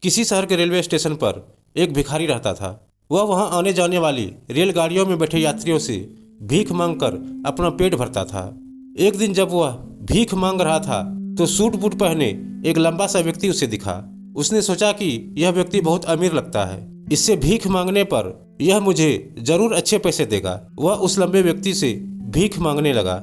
किसी शहर के रेलवे स्टेशन पर एक भिखारी रहता था। वह वहां आने जाने वाली रेलगाड़ियों में बैठे यात्रियों से भीख मांगकर अपना पेट भरता था। एक दिन जब वह भीख मांग रहा था तो सूट बूट पहने एक लंबा सा व्यक्ति उसे दिखा। उसने सोचा कि यह व्यक्ति बहुत अमीर लगता है, इससे भीख मांगने पर यह मुझे जरूर अच्छे पैसे देगा। वह उस लंबे व्यक्ति से भीख मांगने लगा।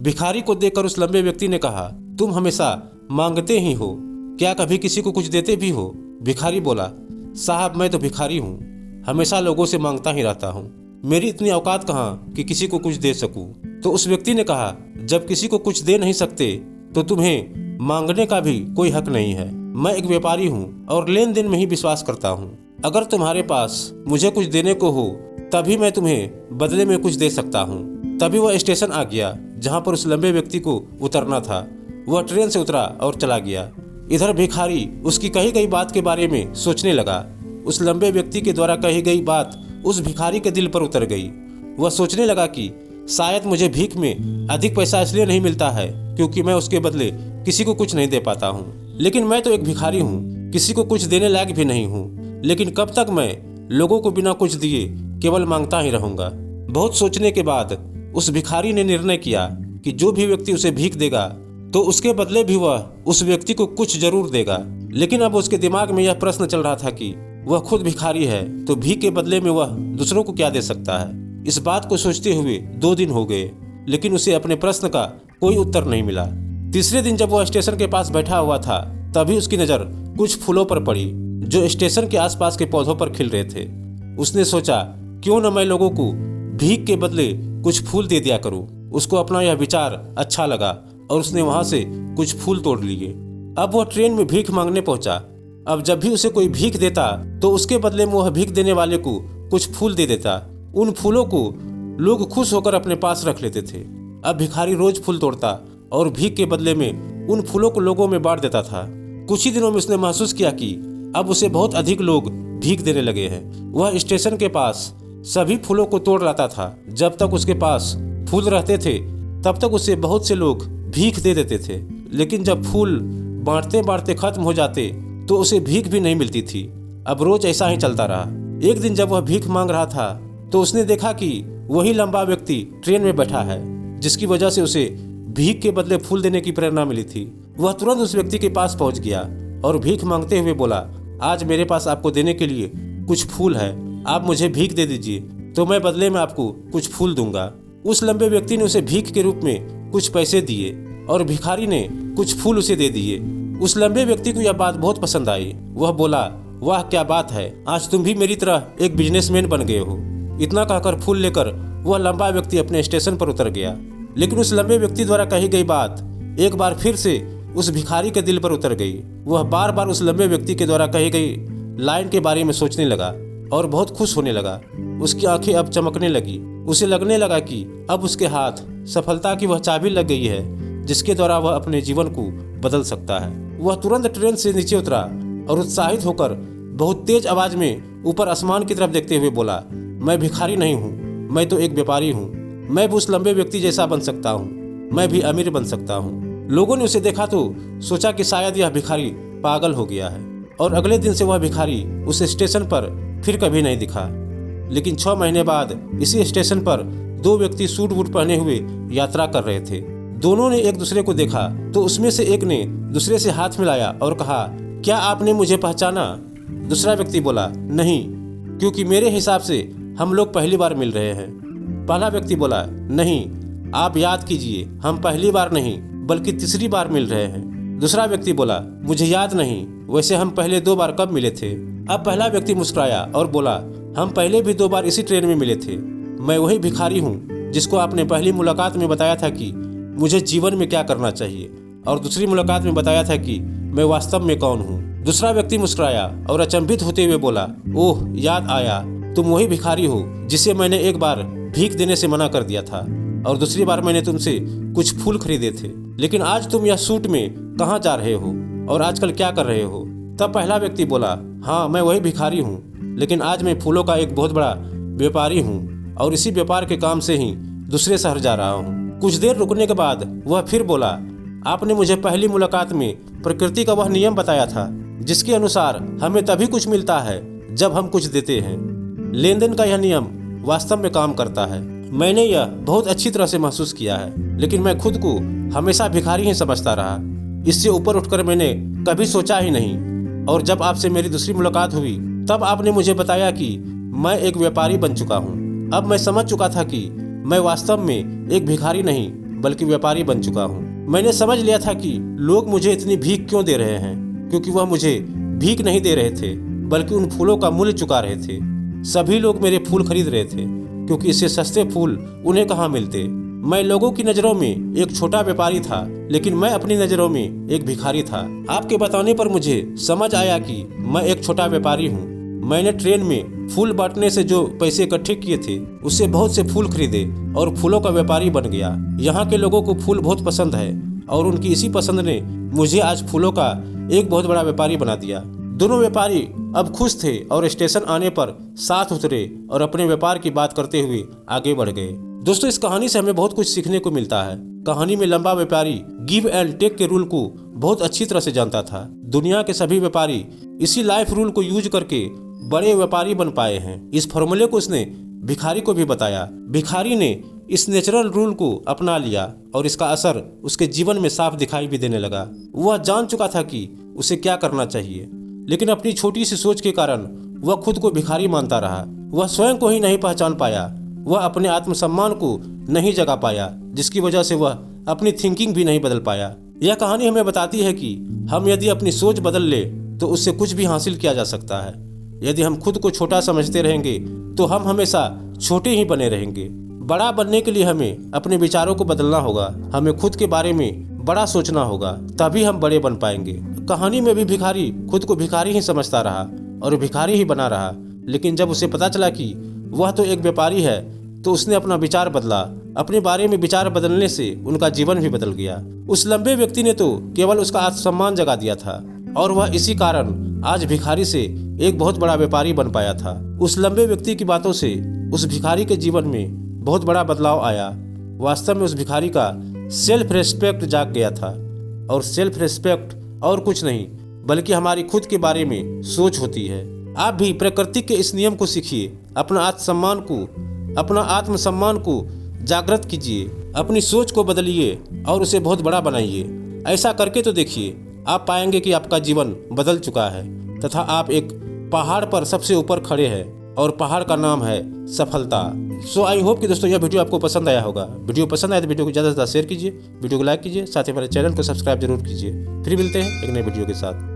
भिखारी को देखकर उस लंबे व्यक्ति ने कहा, तुम हमेशा मांगते ही हो, क्या कभी किसी को कुछ देते भी हो? भिखारी बोला, साहब मैं तो भिखारी हूँ, हमेशा लोगों से मांगता ही रहता हूँ, मेरी इतनी औकात कहाँ कि किसी को कुछ दे सकूँ। तो उस व्यक्ति ने कहा, जब किसी को कुछ दे नहीं सकते तो तुम्हें मांगने का भी कोई हक नहीं है। मैं एक व्यापारी हूँ और लेन देन में ही विश्वास करता हूँ। अगर तुम्हारे पास मुझे कुछ देने को हो तभी मैं तुम्हें बदले में कुछ दे सकता हूँ। तभी वह स्टेशन आ गया जहाँ पर उस लंबे व्यक्ति को उतरना था। वह ट्रेन से उतरा और चला गया। इधर भिखारी उसकी कही गई बात के बारे में सोचने लगा। उस लंबे व्यक्ति के द्वारा कही गई बात उस भिखारी के दिल पर उतर गई। वह सोचने लगा कि शायद मुझे भीख में अधिक पैसा इसलिए नहीं मिलता है क्योंकि मैं उसके बदले किसी को कुछ नहीं दे पाता हूँ। लेकिन मैं तो एक भिखारी हूँ, किसी को कुछ देने लायक भी नहीं हूँ। लेकिन कब तक मैं लोगों को बिना कुछ दिए केवल मांगता ही रहूँगा। बहुत सोचने के बाद उस भिखारी ने निर्णय किया कि जो भी व्यक्ति उसे भीख देगा तो उसके बदले भी वह उस व्यक्ति को कुछ जरूर देगा। लेकिन अब उसके दिमाग में यह प्रश्न चल रहा था कि वह खुद भिखारी है तो भीख के बदले में वह दूसरों को क्या दे सकता है। इस बात को सोचते हुए 2 दिन हो गए, लेकिन उसे अपने प्रश्न का कोई उत्तर नहीं मिला। तीसरे दिन जब वह स्टेशन के पास बैठा हुआ था तभी उसकी नज़र कुछ फूलों पर पड़ी जो स्टेशन के आसपास के पौधों पर खिल रहे थे। उसने सोचा, क्यों न मैं लोगों को भीख के बदले कुछ फूल दे दिया करूं। उसको अपना यह विचार अच्छा लगा और उसने वहां से कुछ फूल तोड़ लिए। अब वह ट्रेन में भीख मांगने पहुंचा। अब जब भी उसे कोई भीख देता तो उसके बदले में वह भीख देने वाले को कुछ फूल दे देता। उन फूलों को लोग खुश होकर अपने पास रख लेते थे। अब भिखारी रोज फूल तोड़ता और भीख के बदले में उन फूलों को लोगों में बांट देता था। कुछ ही दिनों में उसने महसूस किया कि अब उसे बहुत अधिक लोग भीख देने लगे हैं। वह स्टेशन के पास सभी फूलों को तोड़ लाता था। जब तक उसके पास फूल रहते थे तब तक उसे बहुत से लोग भीख दे देते थे। लेकिन जब फूल बांटते बांटते खत्म हो जाते तो उसे भीख भी नहीं मिलती थी। अब रोज ऐसा ही चलता रहा। एक दिन जब वह भीख मांग रहा था तो उसने देखा कि वही लंबा व्यक्ति ट्रेन में बैठा है जिसकी वजह से उसे भीख के बदले फूल देने की प्रेरणा मिली थी। वह तुरंत उस व्यक्ति के पास पहुंच गया और भीख मांगते हुए बोला, आज मेरे पास आपको देने के लिए कुछ फूल है, आप मुझे भीख दे दीजिए तो मैं बदले में आपको कुछ फूल दूंगा। उस लंबे व्यक्ति ने उसे भीख के रूप में कुछ पैसे दिए और भिखारी ने कुछ फूल उसे दे दिए। उस लंबे व्यक्ति को यह बात बहुत पसंद आई। वह बोला, वाह क्या बात है, आज तुम भी मेरी तरह एक बिजनेसमैन बन गए हो। इतना कहकर फूल लेकर वह लंबा व्यक्ति अपने स्टेशन पर उतर गया। लेकिन उस लंबे व्यक्ति द्वारा कही गई बात एक बार फिर से उस भिखारी के दिल पर उतर गई। वह बार बार उस लंबे व्यक्ति के द्वारा कही गई लाइन के बारे में सोचने लगा और बहुत खुश होने लगा। उसकी आंखें अब चमकने लगी। उसे लगने लगा कि अब उसके हाथ सफलता की वह चाबी लग गई है जिसके द्वारा वह अपने जीवन को बदल सकता है। वह तुरंत ट्रेन से नीचे उतरा और उत्साहित होकर बहुत तेज आवाज में ऊपर आसमान की तरफ देखते हुए बोला, मैं भिखारी नहीं हूँ, मैं तो एक व्यापारी हूँ। मैं भी उस लंबे व्यक्ति जैसा बन सकता हूँ, मैं भी अमीर बन सकता हूँ। लोगों ने उसे देखा तो सोचा कि शायद यह भिखारी पागल हो गया है और अगले दिन से वह भिखारी उस स्टेशन पर फिर कभी नहीं दिखा। लेकिन 6 महीने बाद इसी स्टेशन पर 2 व्यक्ति सूट बूट पहने हुए यात्रा कर रहे थे। दोनों ने एक दूसरे को देखा तो उसमें से एक ने दूसरे से हाथ मिलाया और कहा, क्या आपने मुझे पहचाना? दूसरा व्यक्ति बोला, नहीं, क्योंकि मेरे हिसाब से हम लोग पहली बार मिल रहे हैं। पहला व्यक्ति बोला, नहीं, आप याद कीजिए, हम पहली बार नहीं बल्कि तीसरी बार मिल रहे हैं। दूसरा व्यक्ति बोला, मुझे याद नहीं, वैसे हम पहले 2 बार कब मिले थे? अब पहला व्यक्ति मुस्कुराया और बोला, हम पहले भी 2 बार इसी ट्रेन में मिले थे। मैं वही भिखारी हूँ जिसको आपने पहली मुलाकात में बताया था कि मुझे जीवन में क्या करना चाहिए और दूसरी मुलाकात में बताया था कि मैं वास्तव में कौन हूँ। दूसरा व्यक्ति मुस्कुराया और अचंभित होते हुए बोला, ओह याद आया, तुम वही भिखारी हो जिसे मैंने एक बार भीख देने से मना कर दिया था और दूसरी बार मैंने तुमसे कुछ फूल खरीदे थे। लेकिन आज तुम यह सूट में कहाँ जा रहे हो और आजकल क्या कर रहे हो? तब पहला व्यक्ति बोला, हाँ मैं वही भिखारी हूँ, लेकिन आज मैं फूलों का एक बहुत बड़ा व्यापारी हूँ और इसी व्यापार के काम से ही दूसरे शहर जा रहा हूँ। कुछ देर रुकने के बाद वह फिर बोला, आपने मुझे पहली मुलाकात में प्रकृति का वह नियम बताया था जिसके अनुसार हमें तभी कुछ मिलता है जब हम कुछ देते हैं। लेन देन का यह नियम वास्तव में काम करता है। मैंने यह बहुत अच्छी तरह से महसूस किया है, लेकिन मैं खुद को हमेशा भिखारी ही समझता रहा। इससे ऊपर उठकर मैंने कभी सोचा ही नहीं। और जब आपसे मेरी दूसरी मुलाकात हुई तब आपने मुझे बताया कि मैं एक व्यापारी बन चुका हूँ। अब मैं समझ चुका था कि मैं वास्तव में एक भिखारी नहीं बल्कि व्यापारी बन चुका हूँ। मैंने समझ लिया था कि लोग मुझे इतनी भीख क्यों दे रहे हैं, क्योंकि वह मुझे भीख नहीं दे रहे थे बल्कि उन फूलों का मूल्य चुका रहे थे। सभी लोग मेरे फूल खरीद रहे थे क्योंकि इससे सस्ते फूल उन्हें कहाँ मिलते। मैं लोगों की नज़रों में एक छोटा व्यापारी था, लेकिन मैं अपनी नज़रों में एक भिखारी था। आपके बताने पर मुझे समझ आया कि मैं एक छोटा व्यापारी हूँ। मैंने ट्रेन में फूल बांटने से जो पैसे इकट्ठे किए थे उससे बहुत से फूल खरीदे और फूलों का व्यापारी बन गया। यहाँ के लोगों को फूल बहुत पसंद है और उनकी इसी पसंद ने मुझे आज फूलों का एक बहुत बड़ा व्यापारी बना दिया। दोनों व्यापारी अब खुश थे और स्टेशन आने पर साथ उतरे और अपने व्यापार की बात करते हुए आगे बढ़ गए। दोस्तों, इस कहानी से हमें बहुत कुछ सीखने को मिलता है। कहानी में लंबा व्यापारी गिव एंड टेक के रूल को बहुत अच्छी तरह से जानता था। दुनिया के सभी व्यापारी इसी लाइफ रूल को यूज करके बड़े व्यापारी बन पाए हैं। इस फॉर्मूले को उसने भिखारी को भी बताया। भिखारी ने इस नेचुरल रूल को अपना लिया और इसका असर उसके जीवन में साफ दिखाई भी देने लगा। वह जान चुका था कि उसे क्या करना चाहिए, लेकिन अपनी छोटी सी सोच के कारण वह खुद को भिखारी मानता रहा। वह स्वयं को ही नहीं पहचान पाया, वह अपने आत्मसम्मान को नहीं जगा पाया, जिसकी वजह से वह अपनी थिंकिंग भी नहीं बदल पाया। यह कहानी हमें बताती है कि हम यदि अपनी सोच बदल ले तो उससे कुछ भी हासिल किया जा सकता है। यदि हम खुद को छोटा समझते रहेंगे तो हम हमेशा छोटे ही बने रहेंगे। बड़ा बनने के लिए हमें अपने विचारों को बदलना होगा। हमें खुद के बारे में बड़ा सोचना होगा, तभी हम बड़े बन पाएंगे। कहानी में भी भिखारी खुद को भिखारी ही समझता रहा और भिखारी ही बना रहा, लेकिन जब उसे पता चला कि वह तो एक व्यापारी है तो उसने अपना विचार बदला। अपने बारे में विचार बदलने से उनका जीवन भी बदल गया। उस लंबे व्यक्ति ने तो केवल उसका आत्मसम्मान जगा दिया था और वह इसी कारण आज भिखारी से एक बहुत बड़ा व्यापारी बन पाया था। उस लंबे व्यक्ति की बातों से उस भिखारी के जीवन में बहुत बड़ा बदलाव आया। वास्तव में उस भिखारी का सेल्फ रेस्पेक्ट जाग गया था, और सेल्फ रेस्पेक्ट और कुछ नहीं बल्कि हमारी खुद के बारे में सोच होती है। आप भी प्रकृति के इस नियम को सीखिए, अपना आत्मसम्मान को जागृत कीजिए, अपनी सोच को बदलिए और उसे बहुत बड़ा बनाइए। ऐसा करके तो देखिए, आप पाएंगे कि आपका जीवन बदल चुका है तथा आप एक पहाड़ पर सबसे ऊपर खड़े हैं और पहाड़ का नाम है सफलता। सो आई होप कि दोस्तों यह वीडियो आपको पसंद आया होगा। वीडियो पसंद आया तो वीडियो को ज़्यादा से ज़्यादा शेयर कीजिए, वीडियो को लाइक कीजिए, साथ ही हमारे चैनल को सब्सक्राइब जरूर कीजिए। फिर मिलते हैं एक नए वीडियो के साथ।